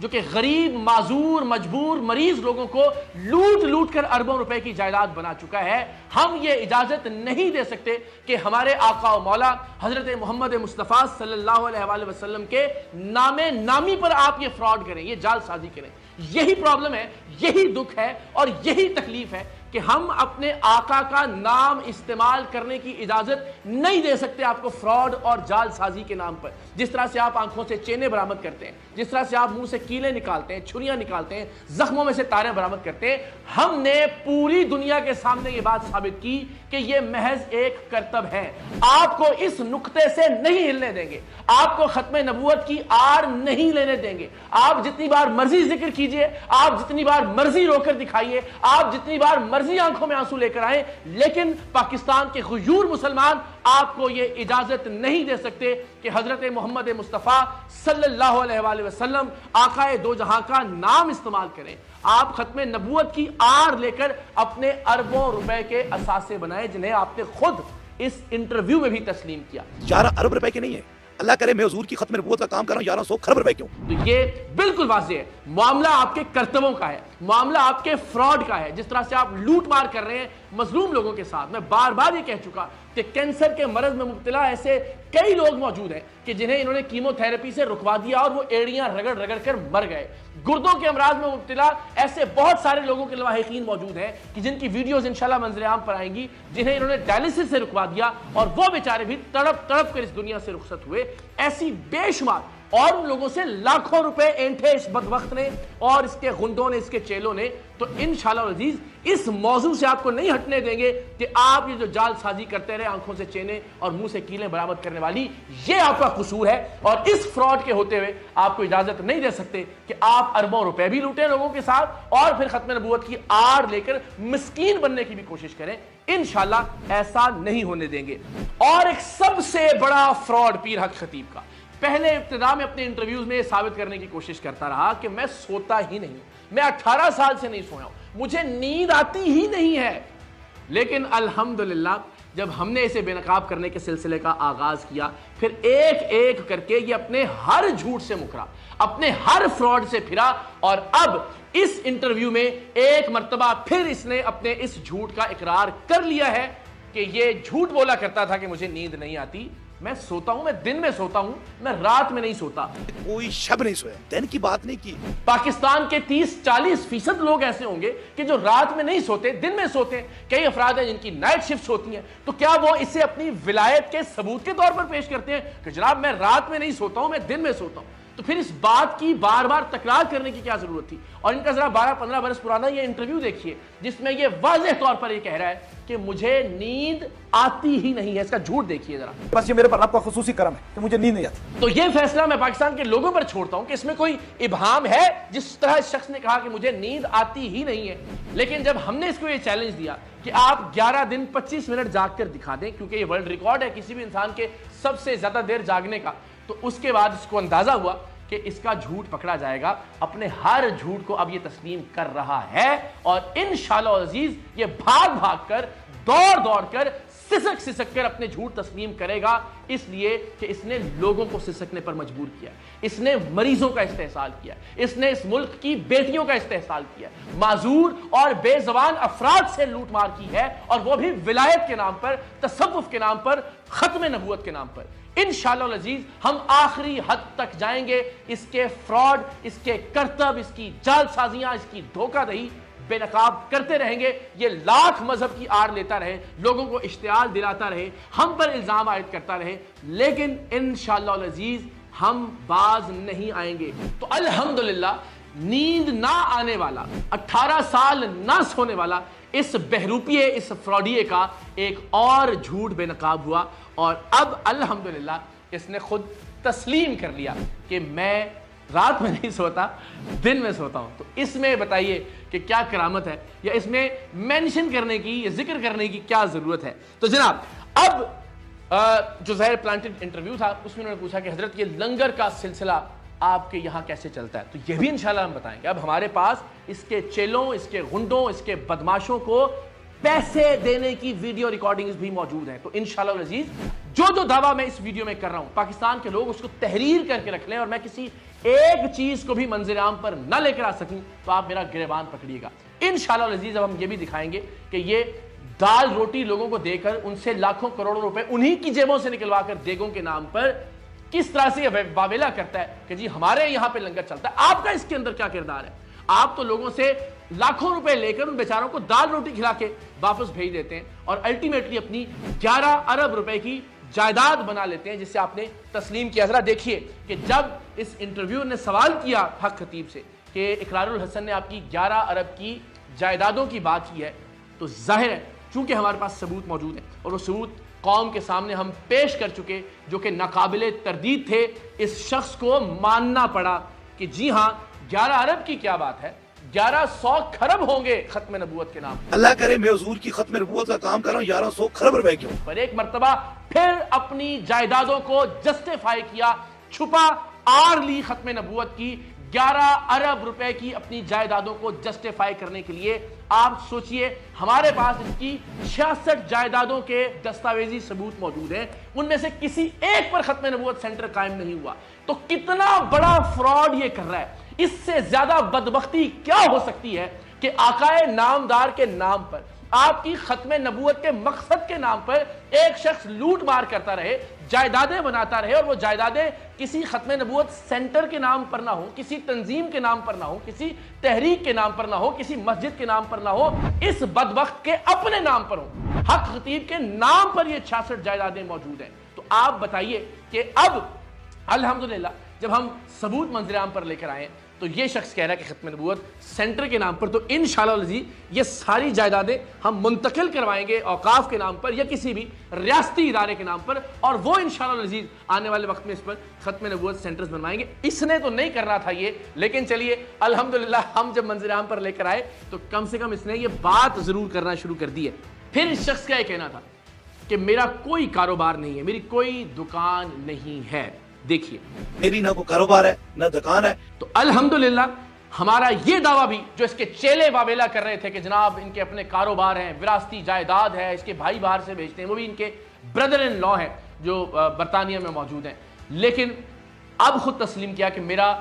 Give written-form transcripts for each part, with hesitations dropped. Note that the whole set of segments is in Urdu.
جو کہ غریب معذور مجبور مریض لوگوں کو لوٹ لوٹ کر اربوں روپے کی جائیداد بنا چکا ہے، ہم یہ اجازت نہیں دے سکتے کہ ہمارے آقا و مولا حضرت محمد مصطفیٰ صلی اللہ علیہ وآلہ وسلم کے نام نامی پر آپ یہ فراڈ کریں، یہ جال سازی کریں۔ یہی پرابلم ہے، یہی دکھ ہے اور یہی تکلیف ہے کہ ہم اپنے آقا کا نام استعمال کرنے کی اجازت نہیں دے سکتے آپ کو فراڈ اور جال سازی کے نام پر۔ جس طرح سے آپ آنکھوں سے چینے برآمد کرتے ہیں، جس طرح سے آپ منہ سے کیلیں نکالتے ہیں، چھریاں نکالتے ہیں، زخموں میں سے تاریں برآمد کرتے ہیں، ہم نے پوری دنیا کے سامنے یہ بات ثابت کی کہ یہ محض ایک کرتب ہے۔ آپ کو اس نقطے سے نہیں ہلنے دیں گے، آپ کو ختم نبوت کی آڑ نہیں لینے دیں گے۔ آپ جتنی بار مرضی ذکر کیجئے، آپ جتنی بار مرضی رو کر دکھائیے، آپ جتنی بار مرضی آنکھوں میں آنسو لے کر آئیں، لیکن پاکستان کے غیور مسلمان آپ کو یہ اجازت نہیں دے سکتے کہ حضرت محمد مصطفیٰ صلی اللہ علیہ وآلہ وسلم آقا دو جہاں کا نام استعمال کریں۔ آپ ختم نبوت کی آڑ لے کر اپنے اربوں روپے کے اثاثے بنائے، جنہیں آپ نے خود اس انٹرویو میں بھی تسلیم کیا۔ 11 ارب روپے کے نہیں ہے، اللہ کرے میں حضور کی ختم نبوت کا کام کر رہا ہوں 1100 کھرب روپے کیوں؟ تو یہ بالکل واضح ہے، معاملہ آپ کے کرتبوں کا ہے، معاملہ آپ کے فراڈ کا ہے۔ جس طرح سے آپ لوٹ مار کر رہے ہیں مظلوم لوگوں کے ساتھ، میں بار بار یہ کہہ چکا کہ کینسر کے مرض میں مبتلا ایسے کئی لوگ موجود ہیں کہ جنہیں انہوں نے کیمو تھراپی سے رکوا دیا اور وہ ایڑیاں رگڑ رگڑ کر مر گئے۔ گردوں کے امراض میں مبتلا ایسے بہت سارے لوگوں کے لواحقین موجود ہیں کہ جن کی ویڈیوز انشاءاللہ منظر عام پر آئیں گی، جنہیں انہوں نے ڈائلسس سے رکوا دیا اور وہ بیچارے بھی تڑپ تڑپ کر اس دنیا سے رخصت ہوئے۔ ایسی بے شمار اور ان لوگوں سے لاکھوں روپے اینٹھے اس بدبخت نے اور اس کے غنڈوں نے، اس کے چیلوں نے۔ تو انشاءاللہ العزیز اس موضوع سے آپ کو نہیں ہٹنے دیں گے کہ آپ یہ جو جال سازی کرتے رہے، آنکھوں سے چینے اور منہ سے کیلیں برآمد کرنے والی، یہ آپ کا قصور ہے۔ اور اس فراڈ کے ہوتے ہوئے آپ کو اجازت نہیں دے سکتے کہ آپ اربوں روپے بھی لوٹیں لوگوں کے ساتھ اور پھر ختم نبوت کی آڑ لے کر مسکین بننے کی بھی کوشش کریں۔ انشاءاللہ ایسا نہیں ہونے دیں گے۔ اور ایک سب سے بڑا فراڈ پیر حق خطیب کا، پہلے ابتدا میں اپنے انٹرویوز میں یہ ثابت کرنے کی کوشش کرتا رہا کہ میں سوتا ہی نہیں، میں 18 سال سے نہیں سویا ہوں، مجھے نیند آتی ہی نہیں ہے۔ لیکن الحمدللہ جب ہم نے اسے بے نقاب کرنے کے سلسلے کا آغاز کیا، پھر ایک ایک کر کے یہ اپنے ہر جھوٹ سے مکرا، اپنے ہر فراڈ سے پھرا، اور اب اس انٹرویو میں ایک مرتبہ پھر اس نے اپنے اس جھوٹ کا اقرار کر لیا ہے کہ یہ جھوٹ بولا کرتا تھا کہ مجھے نیند نہیں آتی، میں سوتا ہوں، میں دن میں سوتا ہوں، میں رات میں نہیں سوتا۔ کوئی شب نہیں سویا، دن کی بات نہیں کی۔ پاکستان کے 30-40% لوگ ایسے ہوں گے کہ جو رات میں نہیں سوتے، دن میں سوتے ہیں۔ کئی افراد ہیں جن کی نائٹ شفٹ ہوتی ہیں، تو کیا وہ اسے اپنی ولایت کے ثبوت کے طور پر پیش کرتے ہیں کہ جناب میں رات میں نہیں سوتا ہوں، میں دن میں سوتا ہوں؟ تو پھر اس بات کی بار بار تکرار کرنے کی کیا ضرورت تھی؟ اور ان کا ذرا 12-15 برس پرانا یہ انٹرویو دیکھیے جس میں یہ واضح طور پر یہ کہہ رہا ہے کہ مجھے نیند آتی ہی نہیں ہے۔ اس کا جھوٹ دیکھیے ذرا۔ بس یہ میرے پر آپ کا خصوصی کرم ہے کہ مجھے نیند نہیں آتی۔ تو یہ فیصلہ میں پاکستان کے لوگوں پر چھوڑتا ہوں کہ اس میں کوئی ابہام ہے جس طرح اس شخص نے کہا کہ مجھے نیند آتی ہی نہیں ہے۔ لیکن جب ہم نے اس کو یہ چیلنج دیا کہ آپ 11 دن 25 منٹ جاگ کر دکھا دیں، کیونکہ یہ ورلڈ ریکارڈ ہے کسی بھی انسان کے سب سے زیادہ دیر جاگنے کا، تو اس کے بعد اس کو اندازہ ہوا کہ اس کا جھوٹ پکڑا جائے گا۔ اپنے ہر جھوٹ کو اب یہ تسلیم کر رہا ہے اور انشاءاللہ عزیز یہ بھاگ بھاگ کر، دوڑ دوڑ کر، سسک سسک کر اپنے جھوٹ تسلیم کرے گا، اس لیے کہ اس نے لوگوں کو سسکنے پر مجبور کیا، اس نے مریضوں کا استحصال کیا، اس نے اس ملک کی بیٹیوں کا استحصال کیا، معذور اور بے زبان افراد سے لوٹ مار کی ہے، اور وہ بھی ولایت کے نام پر، تصوف کے نام پر، ختم نبوت کے نام پر۔ انشاءاللہ العزیز ہم آخری حد تک جائیں گے، اس کے فراڈ، اس کے کرتب، اس کی جال سازیاں، اس کی دھوکہ دہی بے نقاب کرتے رہیں گے۔ یہ لاکھ مذہب کی آڑ لیتا رہے، لوگوں کو اشتعال دلاتا رہے، ہم پر الزام عائد کرتا رہے، لیکن انشاءاللہ العزیز ہم باز نہیں آئیں گے۔ تو الحمدللہ نیند نہ آنے والا، 18 سال نہ سونے والا اس بہروپیے، اس فراڈیے کا ایک اور جھوٹ بے نقاب ہوا، اور اب الحمدللہ اس نے خود تسلیم کر لیا کہ میں رات میں نہیں سوتا، دن میں سوتا ہوں۔ تو اس میں بتائیے کہ کیا کرامت ہے، یا اس میں مینشن کرنے کی یا ذکر کرنے کی کیا ضرورت ہے؟ تو جناب اب جو ظاہر پلانٹڈ انٹرویو تھا اس میں انہوں نے پوچھا کہ حضرت یہ لنگر کا سلسلہ آپ کے یہاں کیسے چلتا ہے؟ تو یہ بھی انشاءاللہ ہم بتائیں گے۔ اب ہمارے پاس اس کے چیلوں، اس کے غنڈوں، اس کے بدماشوں کو پیسے دینے کی ویڈیو ریکارڈنگز بھی موجود ہیں۔ تو انشاءاللہ العزیز جو دعویٰ میں اس ویڈیو میں کر رہا ہوں، پاکستان کے لوگ اس کو تحریر کر کے رکھ لیں، اور میں کسی ایک چیز کو بھی منظر عام پر نہ لے کر آ سکوں تو آپ میرا گریبان پکڑیے گا انشاءاللہ العزیز. اب ہم یہ بھی دکھائیں گے کہ یہ دال روٹی لوگوں کو دے کر ان سے لاکھوں کروڑوں روپے انہی کی جیبوں سے نکلوا کر دیگوں کے نام پر کس طرح سے واویلا کرتا ہے کہ جی ہمارے یہاں پہ لنگر چلتا ہے. آپ کا اس کے اندر کیا کردار ہے؟ آپ تو لوگوں سے لاکھوں روپے لے کر ان بیچاروں کو دال روٹی کھلا کے واپس بھیج دیتے ہیں اور الٹیمیٹلی اپنی 11 ارب روپے کی جائیداد بنا لیتے ہیں جس سے آپ نے تسلیم کیا. ذرا دیکھیے کہ جب اس انٹرویو نے سوال کیا حق خطیب سے کہ اقرار الحسن نے آپ کی 11 ارب کی جائیدادوں کی بات کی ہے تو ظاہر ہے چونکہ ہمارے پاس ثبوت موجود ہے اور وہ ثبوت قوم کے سامنے ہم پیش کر چکے جو کہ ناقابل تردید تھے, اس شخص کو ماننا پڑا کہ جی ہاں 11 ارب کی کیا بات ہے, 1100 کھرب ہوں گے ختم نبوت کے نام. اللہ کرے میں حضور کی ختم نبوت کا کام کر رہا ہوں 1100 کھرب روپے کیوں. پر ایک مرتبہ پھر اپنی جائیدادوں کو جسٹیفائی کیا, چھپا آر لی ختم نبوت کی 11 ارب روپے کی اپنی جائیدادوں کو جسٹیفائی کرنے کے لیے. آپ سوچئے ہمارے پاس اس کی 66 جائیدادوں کے دستاویزی ثبوت موجود ہیں, ان میں سے کسی ایک پر ختم نبوت سینٹر قائم نہیں ہوا. تو کتنا بڑا فراڈ یہ کر رہا ہے, اس سے زیادہ بدبختی کیا ہو سکتی ہے کہ آقائے نامدار کے نام پر, آپ کی ختم نبوت کے مقصد کے نام پر ایک شخص لوٹ مار کرتا رہے, جائیدادیں بناتا رہے, اور وہ جائیدادیں کسی ختم نبوت سینٹر کے نام پر نہ ہو, کسی تنظیم کے نام پر نہ ہو, کسی تحریک کے نام پر نہ ہو, کسی مسجد کے نام پر نہ ہو, اس بدبخت کے اپنے نام پر ہو. حق خطیب کے نام پر یہ 66 جائیدادیں موجود ہیں. تو آپ بتائیے کہ اب الحمدللہ جب ہم ثبوت منظر عام پر لے کر آئے تو یہ شخص کہہ رہا ہے کہ ختم نبوت سینٹر کے نام پر, تو انشاءاللہ العزیز یہ ساری جائیدادیں ہم منتقل کروائیں گے اوقاف کے نام پر یا کسی بھی ریاستی ادارے کے نام پر, اور وہ انشاءاللہ العزیز آنے والے وقت میں اس پر ختم نبوت سینٹرز بنوائیں گے. اس نے تو نہیں کرنا تھا یہ, لیکن چلیے الحمدللہ ہم جب منظر عام پر لے کر آئے تو کم سے کم اس نے یہ بات ضرور کرنا شروع کر دی ہے. پھر اس شخص کا یہ کہنا تھا کہ میرا کوئی کاروبار نہیں ہے, میری کوئی دکان نہیں ہے. دیکھیے میری نہ کوئی کاروبار ہے نہ دکان ہے. تو الحمدللہ ہمارا یہ دعویٰ بھی جو اس کے چیلے واویلا کر رہے تھے کہ جناب ان کے اپنے کاروبار ہیں, وراثتی جائیداد ہے, اس کے بھائی باہر سے بھیجتے ہیں, وہ بھی ان کے بردر ان لا ہیں جو برطانیہ میں موجود ہیں, لیکن اب خود تسلیم کیا کہ میرا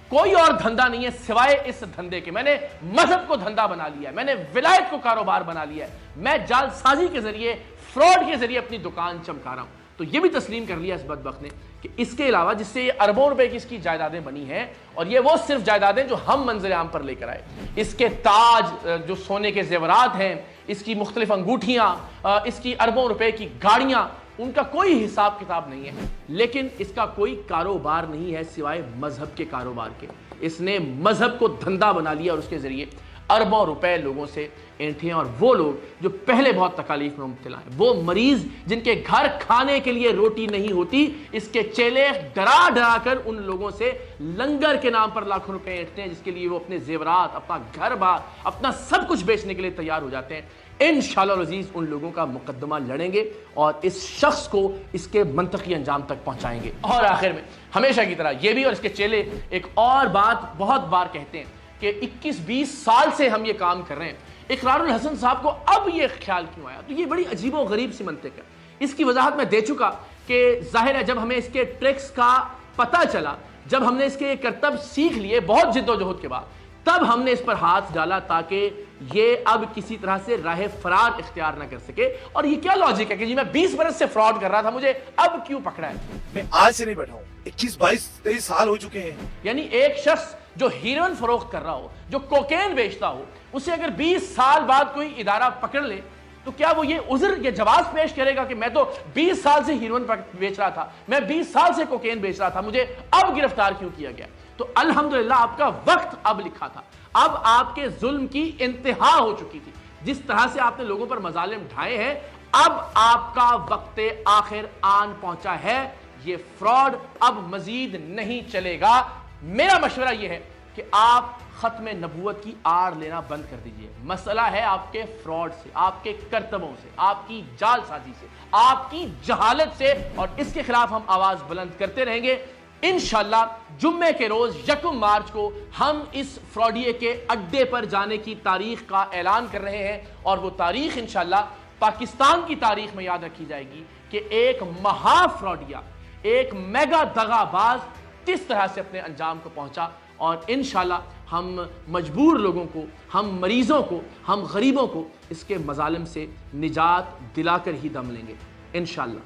کوئی اور دھندا نہیں ہے سوائے اس دھندے کے. میں نے مذہب کو دھندا بنا لیا ہے, میں نے ولایت کو کاروبار بنا لیا ہے, میں جال سازی کے ذریعے فراڈ کے ذریعے اپنی دکان چمکا رہا ہوں. تو یہ بھی تسلیم کر لیا اس بدبخت نے کہ اس کے علاوہ جس سے یہ اربوں روپے کی اس کی جائیدادیں بنی ہیں, اور یہ وہ صرف جائیدادیں جو ہم منظر عام پر لے کر آئے, اس کے تاج جو سونے کے زیورات ہیں, اس کی مختلف انگوٹھیاں, اس کی اربوں روپے کی گاڑیاں, ان کا کوئی حساب کتاب نہیں ہے, لیکن اس کا کوئی کاروبار نہیں ہے سوائے مذہب کے کاروبار کے. اس نے مذہب کو دھندا بنا لیا اور اس کے ذریعے اربوں روپے لوگوں سے اینٹھے ہیں. اور وہ لوگ جو پہلے بہت تکالیف میں مبتلا ہیں, وہ مریض جن کے گھر کھانے کے لیے روٹی نہیں ہوتی, اس کے چیلے ڈرا ڈرا کر ان لوگوں سے لنگر کے نام پر لاکھوں روپے اینٹھتے ہیں, جس کے لیے وہ اپنے زیورات, اپنا گھر بار, اپنا سب کچھ بیچنے کے لیے تیار ہو جاتے ہیں. انشاءاللہ العزیز ان لوگوں کا مقدمہ لڑیں گے اور اس شخص کو اس کے منطقی انجام تک پہنچائیں گے. اور آخر میں ہمیشہ کی طرح یہ بھی اور اس کے چیلے ایک اور بات بہت بار کہتے ہیں کہ 21-20 سال سے ہم یہ کام کر رہے ہیں, اقرار الحسن صاحب کو اب یہ خیال کیوں آیا؟ تو یہ بڑی عجیب و غریب سی منطق ہے. اس کی وضاحت میں دے چکا کہ ظاہر ہے جب ہمیں اس کے ٹرکس کا پتہ چلا, جب ہم نے اس کے کرتب سیکھ لیے بہت جد و جہد کے بعد, تب ہم نے اس پر ہاتھ ڈالا تاکہ یہ اب کسی طرح سے راہ فرار اختیار نہ کر سکے. اور یہ کیا لاجک ہے کہ جی میں 20 برس سے فراڈ کر رہا تھا, مجھے اب کیوں پکڑا ہے؟ میں آج سے نہیں بیٹھا ہوں, 21-22-23 سال ہو چکے ہیں. یعنی ایک شخص جو ہیروئن فروخت کر رہا ہو, جو کوکین بیچتا ہو, اسے اگر 20 سال بعد کوئی ادارہ پکڑ لے تو کیا وہ یہ عذر یا جواز پیش کرے گا کہ میں تو 20 سال سے ہیروئن بیچ رہا تھا, میں 20 سال سے کوکین بیچ رہا تھا, مجھے اب گرفتار کیوں کیا گیا؟ تو الحمدللہ آپ کا وقت اب لکھا تھا, اب آپ کے ظلم کی انتہا ہو چکی تھی. جس طرح سے آپ نے لوگوں پر مظالم ڈھائے ہیں, اب آپ کا وقت آخر آن پہنچا ہے. یہ فراڈ اب مزید نہیں چلے گا. میرا مشورہ یہ ہے کہ آپ ختم نبوت کی آڑ لینا بند کر دیجئے. مسئلہ ہے آپ کے فراڈ سے, آپ کے کرتبوں سے, آپ کی جال سازی سے, آپ کی جہالت سے, اور اس کے خلاف ہم آواز بلند کرتے رہیں گے. انشاءاللہ جمعے کے روز 1 مارچ کو ہم اس فراڈیے کے اڈے پر جانے کی تاریخ کا اعلان کر رہے ہیں, اور وہ تاریخ انشاءاللہ پاکستان کی تاریخ میں یاد رکھی جائے گی کہ ایک مہا فراڈیا, ایک میگا دغا باز کس طرح سے اپنے انجام کو پہنچا، اور انشاءاللہ ہم مجبور لوگوں کو، ہم مریضوں کو، ہم غریبوں کو اس کے مظالم سے نجات دلا کر ہی دم لیں گے انشاءاللہ۔